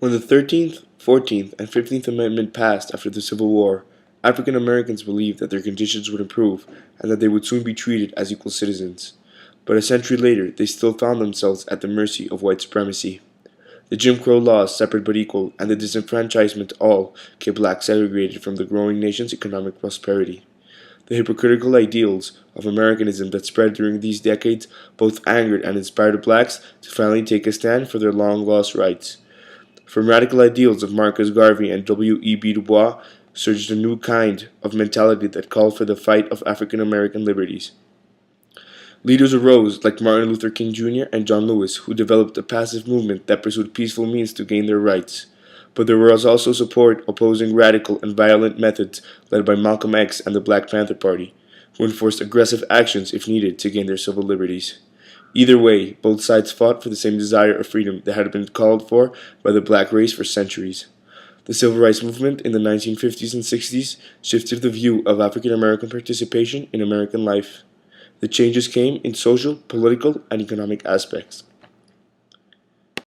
When the 13th, 14th, and 15th Amendment passed after the Civil War, African Americans believed that their conditions would improve and that they would soon be treated as equal citizens. But a century later, they still found themselves at the mercy of white supremacy. The Jim Crow laws, separate but equal, and the disenfranchisement all kept blacks segregated from the growing nation's economic prosperity. The hypocritical ideals of Americanism that spread during these decades both angered and inspired blacks to finally take a stand for their long lost rights. From radical ideals of Marcus Garvey and W.E.B. Du Bois surged a new kind of mentality that called for the fight of African American liberties. Leaders arose like Martin Luther King Jr. and John Lewis, who developed a passive movement that pursued peaceful means to gain their rights. But there was also support opposing radical and violent methods led by Malcolm X and the Black Panther Party, who enforced aggressive actions if needed to gain their civil liberties. Either way, both sides fought for the same desire of freedom that had been called for by the black race for centuries. The civil rights movement in the 1950s and 60s shifted the view of African American participation in American life. The changes came in social, political, and economic aspects.